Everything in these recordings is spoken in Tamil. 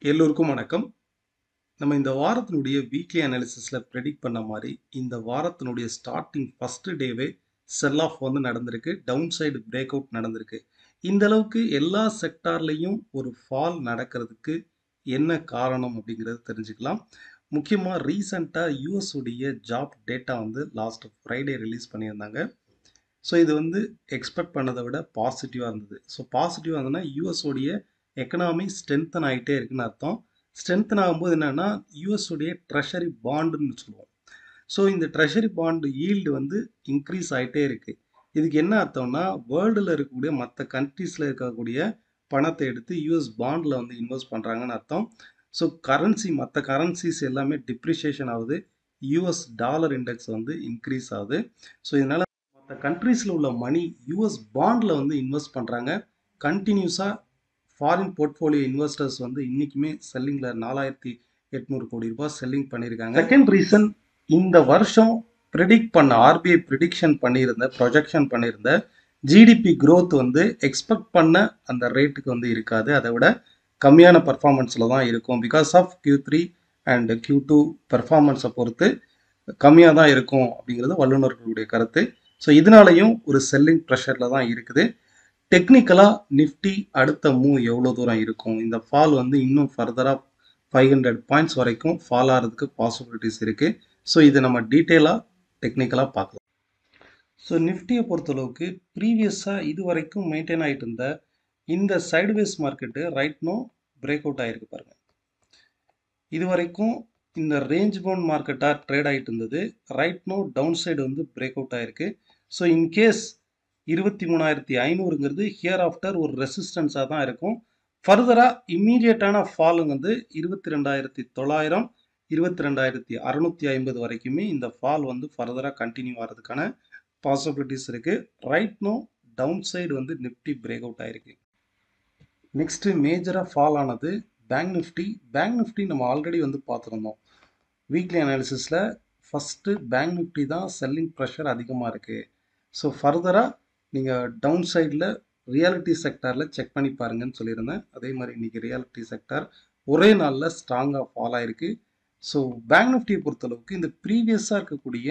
எல்லோருக்கும் வணக்கம். நம்ம இந்த வாரத்தினுடைய வீக்லி அனாலிசிஸ்ல பிரெடிக்ட் பண்ண மாதிரி இந்த வாரத்தினுடைய ஸ்டார்டிங் ஃபர்ஸ்ட் டேவே செல் ஆஃப் வந்து நடந்திருக்கு. டவுன் சைடு பிரேக் அவுட் நடந்திருக்கு. இந்த அளவுக்கு எல்லா செக்டார்லையும் ஒரு ஃபால் நடக்கிறதுக்கு என்ன காரணம் அப்படிங்கிறது தெரிஞ்சுக்கலாம். முக்கியமாக ரீசண்டாக யூஎஸ் உடைய ஜாப் டேட்டா வந்து லாஸ்ட் ஃப்ரைடே ரிலீஸ் பண்ணியிருந்தாங்க. ஸோ இது வந்து எக்ஸ்பெக்ட் பண்ணதை விட பாசிட்டிவாக இருந்தது. ஸோ பாசிட்டிவாக இருந்ததுன்னா யூஎஸ் உடைய எக்கனாமி ஸ்ட்ரென்தன் ஆகிட்டே இருக்குன்னு அர்த்தம். ஸ்ட்ரென்தன் ஆகும்போது என்னன்னா யூஎஸ் உடைய ட்ரெஷரி பாண்டுன்னு சொல்லுவோம். ஸோ இந்த ட்ரெஷரி பாண்டு ஈல்டு வந்து இன்க்ரீஸ் ஆகிட்டே இருக்கு. இதுக்கு என்ன அர்த்தம்னா வேர்ல்டில் இருக்கக்கூடிய மற்ற கண்ட்ரீஸில் இருக்கக்கூடிய பணத்தை எடுத்து யூஎஸ் பாண்டில் வந்து இன்வெஸ்ட் பண்ணுறாங்கன்னு அர்த்தம். ஸோ கரன்சி மற்ற கரன்சிஸ் எல்லாமே டிப்ரிஷியேஷன் ஆகுது. யூஎஸ் டாலர் இண்டெக்ஸ் வந்து இன்க்ரீஸ் ஆகுது. ஸோ இதனால மற்ற கண்ட்ரீஸில் உள்ள மணி யூஎஸ் பாண்டில் வந்து இன்வெஸ்ட் பண்ணுறாங்க. கண்டினியூஸாக ஃபாரின் போர்ட்ஃபோலியோ இன்வெஸ்டர்ஸ் வந்து இன்றைக்குமே செல்லிங்கில் 4800 கோடி ரூபாய் செல்லிங் பண்ணியிருக்காங்க. செகண்ட் ரீசன், இந்த வருஷம் ப்ரிடிக்ட் பண்ண ஆர்பிஐ ப்ரிடிக்ஷன் பண்ணியிருந்த ப்ரொஜெக்ஷன் பண்ணியிருந்த ஜிடிபி க்ரோத் வந்து எக்ஸ்பெக்ட் பண்ண அந்த ரேட்டுக்கு வந்து இருக்காது. அதை விட கம்மியான பர்ஃபார்மன்ஸில் தான் இருக்கும். Because of Q3 and Q2 பெர்ஃபார்மன்ஸை பொறுத்து கம்மியாக தான் இருக்கும் அப்படிங்கிறது வல்லுநர்களுடைய கருத்து. ஸோ இதனாலையும் ஒரு செல்லிங் ப்ரெஷரில் தான் இருக்குது. டெக்னிக்கலாக நிஃப்டி அடுத்த மூவ் எவ்வளோ தூரம் இருக்கும், இந்த ஃபால் வந்து இன்னும் ஃபர்தராக 500 பாயிண்ட்ஸ் வரைக்கும் ஃபால் ஆகிறதுக்கு பாசிபிலிட்டிஸ் இருக்குது. ஸோ இதை நம்ம டீட்டெயிலாக டெக்னிக்கலாக பார்க்கலாம். ஸோ நிஃப்டியை பொறுத்தளவுக்கு ப்ரீவியஸாக இது வரைக்கும் மெயின்டைன் ஆகிட்டு இருந்த இந்த sideways market right no break out ஆகிருக்கு பாருங்கள். இது வரைக்கும் இந்த ரேஞ்ச் பவுண்ட் மார்க்கெட்டாக ட்ரேட் ஆகிட்டு இருந்தது. ரைட் நோ டவுன் சைடு வந்து பிரேக் அவுட் ஆகிருக்கு. ஸோ இன்கேஸ் 23,500ங்கிறது ஹியர் ஆஃப்டர் ஒரு ரெசிஸ்டன்ஸாக தான் இருக்கும். ஃபர்தராக இம்மீடியட்டான ஃபாலுங்க வந்து 22,900 22,650 வரைக்குமே இந்த ஃபால் வந்து ஃபர்தராக கண்டினியூ ஆகிறதுக்கான பாசிபிலிட்டிஸ் இருக்குது. ரைட் நோ டவுன் சைடு வந்து நிஃப்டி பிரேக் அவுட் ஆகிருக்கு. நெக்ஸ்ட்டு மேஜராக ஃபால் ஆனது பேங்க் நிஃப்டி. பேங்க் நிஃப்டி நம்ம ஆல்ரெடி வந்து பார்த்துருந்தோம் வீக்லி அனாலிசிஸில். ஃபஸ்ட்டு பேங்க் நிஃப்டி தான் செல்லிங் ப்ரெஷர் அதிகமாக இருக்குது. ஸோ ஃபர்தராக நீங்கள் டவுன் சைடில் ரியாலிட்டி செக்டாரில் செக் பண்ணி பாருங்கன்னு சொல்லியிருந்தேன். அதே மாதிரி இன்றைக்கி ரியாலிட்டி செக்டார் ஒரே நாளில் ஸ்ட்ராங்காக ஃபால் ஆகிருக்கு. ஸோ பேங்க் நிஃப்டியை பொறுத்தளவுக்கு இந்த ப்ரீவியஸாக இருக்கக்கூடிய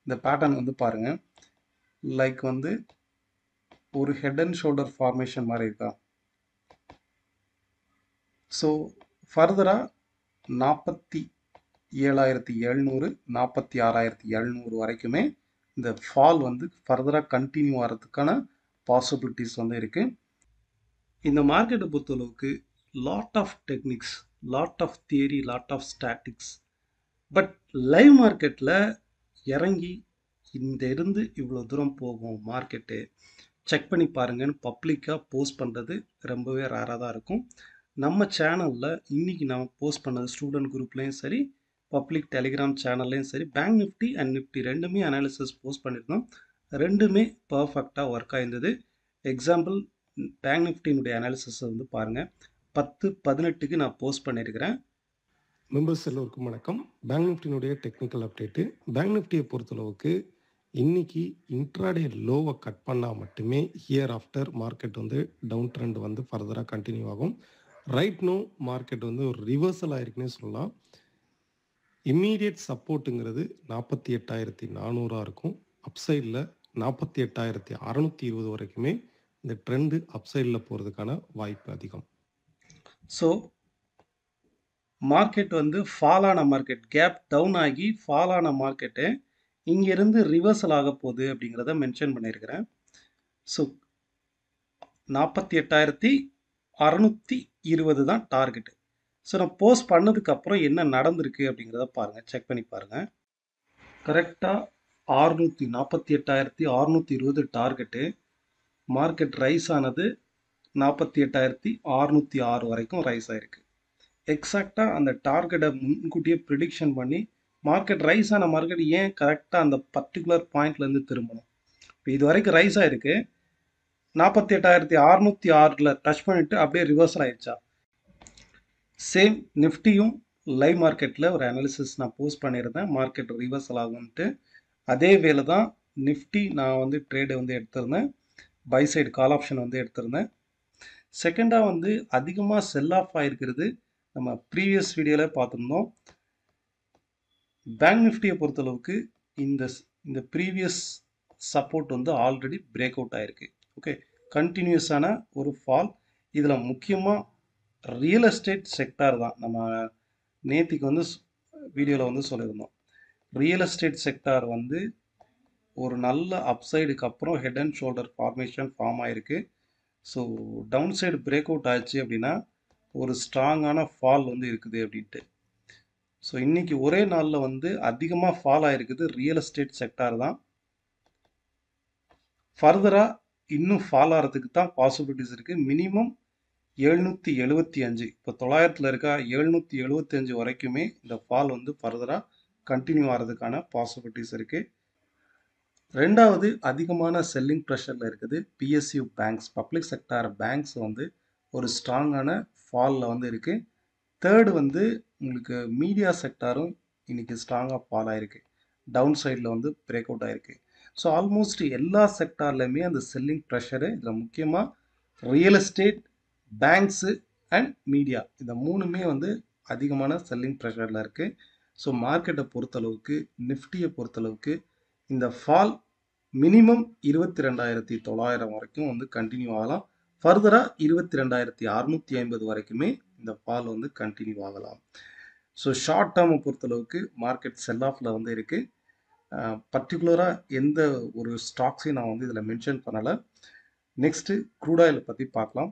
இந்த பேட்டர்ன் வந்து பாருங்கள். லைக் வந்து ஒரு ஹெட் அண்ட் ஷோல்டர் ஃபார்மேஷன் மாதிரி இருக்கா. ஸோ ஃபர்தராக 47,700 46,700 வரைக்குமே இந்த ஃபால் வந்து ஃபர்தராக கண்டினியூ ஆகிறதுக்கான பாசிபிலிட்டிஸ் வந்து இருக்குது. இந்த மார்க்கெட்டை பொறுத்தளவுக்கு lot of techniques, lot of theory, lot of statics. But live மார்க்கெட்டில் இறங்கி இந்த இருந்து இவ்வளோ தூரம் போகும் மார்க்கெட்டு செக் பண்ணி பாருங்கன்னு பப்ளிக்காக போஸ்ட் பண்ணுறது ரொம்பவே ரேராக தான் இருக்கும். நம்ம சேனலில் இன்றைக்கி நம்ம போஸ்ட் பண்ணது ஸ்டூடெண்ட் குரூப்லேயும் சரி, பப்ளிக் டெலிகிராம் சேனல்லையும் சரி, பேங்க் நிஃப்டி அண்ட் நிஃப்டி ரெண்டுமே அனாலிசிஸ் போஸ்ட் பண்ணியிருந்தோம். ரெண்டுமே பர்ஃபெக்டாக ஒர்க் ஆயிருந்தது. எக்ஸாம்பிள் பேங்க் நிஃப்டியினுடைய அனாலிசிஸ் வந்து பாருங்கள். 10/18க்கு நான் போஸ்ட் பண்ணியிருக்கிறேன். மெம்பர்ஸ் எல்லோருக்கும் வணக்கம். பேங்க் நிஃப்டியினுடைய டெக்னிக்கல் அப்டேட்டு. பேங்க் நிஃப்டியை பொறுத்தளவுக்கு இன்றைக்கி இன்ட்ராடே லோவை கட் பண்ணால் மட்டுமே ஹியர் ஆஃப்டர் மார்க்கெட் வந்து டவுன் ட்ரெண்ட் வந்து ஃபர்தராக கண்டினியூ ஆகும். ரைட் நோ மார்க்கெட் வந்து ஒரு ரிவர்சல் ஆகிருக்குன்னே சொல்லலாம். இம்மீடியட் சப்போர்ட்டுங்கிறது 48,400 இருக்கும். அப்சைடில் 48,620 வரைக்குமே இந்த ட்ரெண்டு அப்சைடில் போகிறதுக்கான வாய்ப்பு அதிகம். ஸோ மார்க்கெட் வந்து ஃபால் ஆன மார்க்கெட், கேப் டவுன் ஆகி ஃபால் ஆன மார்க்கெட்டு இங்கேருந்து ரிவர்சல் ஆக போகுது அப்படிங்கிறத மென்ஷன் பண்ணியிருக்கிறேன். ஸோ 48,620 தான் டார்கெட்டு. ஸோ நான் போஸ்ட் பண்ணதுக்கப்புறம் என்ன நடந்திருக்கு அப்படிங்கிறத பாருங்கள், செக் பண்ணி பாருங்கள். கரெக்டாக 48,620 டார்கெட்டு. மார்க்கெட் ரைஸ் ஆனது 48,606 வரைக்கும் ரைஸ் ஆகிருக்கு. எக்ஸாக்டாக அந்த டார்கெட்டை முன்கூட்டியே ப்ரிடிக்ஷன் பண்ணி மார்க்கெட் ரைஸ் ஆன மார்க்கெட் ஏன் கரெக்டாக அந்த பர்டிகுலர் பாயிண்ட்லேருந்து திரும்பணும். இப்போ இது வரைக்கும் ரைஸ் ஆகிருக்கு, 48,606 டச் பண்ணிவிட்டு அப்படியே ரிவர்சல் ஆயிடுச்சா. சேம் நிஃப்டியும் லைவ் மார்க்கெட்டில் ஒரு அனாலிசிஸ் நான் போஸ்ட் பண்ணியிருந்தேன், மார்க்கெட் ரிவர்சல் ஆகும்ன்ட்டு. அதே வேலை தான் நிஃப்டி நான் வந்து ட்ரேடு வந்து எடுத்திருந்தேன், பை சைடு கால் ஆப்ஷன் வந்து எடுத்திருந்தேன். செகண்டாக வந்து அதிகமாக செல் ஆஃப் ஆகிருக்கிறது நம்ம ப்ரீவியஸ் வீடியோவில் பார்த்துருந்தோம். பேங்க் நிஃப்டியை பொறுத்தளவுக்கு இந்த இந்த ப்ரீவியஸ் சப்போர்ட் வந்து ஆல்ரெடி பிரேக் அவுட் ஆயிருக்கு. ஓகே, கண்டினியூஸான ஒரு ஃபால். இதில் முக்கியமாக ரியல் எஸ்டேட் செக்டார் தான். நம்ம நேத்திக்கு வந்து வீடியோவில் வந்து சொல்லியிருந்தோம். ரியல் எஸ்டேட் செக்டார் வந்து ஒரு நல்ல அப்சைடுக்கு அப்புறம் head and shoulder formation form ஆயிருக்கு. So down side break out ஆச்சு அப்படின்னா ஒரு ஸ்ட்ராங்கான ஃபால் வந்து இருக்குது அப்படின்ட்டு. ஸோ இன்னைக்கு ஒரே நாளில் வந்து அதிகமாக ஃபால் ஆயிருக்குது ரியல் எஸ்டேட் செக்டார் தான். ஃபர்தராக இன்னும் ஃபால் ஆகிறதுக்கு தான் பாசிபிலிட்டிஸ் இருக்குது. மினிமம் 775, இப்போ 900 இருக்கா, 775 வரைக்குமே இந்த ஃபால் வந்து ஃபர்தராக கண்டினியூ ஆகிறதுக்கான பாசிபிலிட்டிஸ் இருக்குது. ரெண்டாவது, அதிகமான செல்லிங் ப்ரெஷரில் இருக்குது PSU banks, public sector banks வந்து ஒரு ஸ்ட்ராங்கான ஃபாலில் வந்து இருக்குது. தேர்டு வந்து உங்களுக்கு மீடியா செக்டாரும் இன்னைக்கு ஸ்ட்ராங்காக ஃபால் ஆயிருக்கு, டவுன் சைடில் வந்து பிரேக் அவுட் ஆயிருக்கு. ஸோ ஆல்மோஸ்ட் எல்லா செக்டார்லையுமே அந்த செல்லிங் ப்ரெஷரு, இதில் முக்கியமாக real estate, banks and media, இந்த மூணுமே வந்து அதிகமான செல்லிங் ப்ரெஷரில் இருக்குது. ஸோ மார்க்கெட்டை பொறுத்தளவுக்கு, நிஃப்டியை பொறுத்தளவுக்கு இந்த ஃபால் மினிமம் 22,900 வரைக்கும் வந்து கண்டினியூ ஆகலாம். ஃபர்தராக 22,650 வரைக்குமே இந்த ஃபால் வந்து கண்டினியூ ஆகலாம். ஸோ ஷார்ட் டேர்மை பொறுத்தளவுக்கு மார்க்கெட் செல் ஆஃபில் வந்து இருக்குது. பர்டிகுலராக எந்த ஒரு ஸ்டாக்ஸையும் நான் வந்து இதில் மென்ஷன் பண்ணலை. நெக்ஸ்ட்டு க்ரூட் ஆயில் பற்றி பார்க்கலாம்.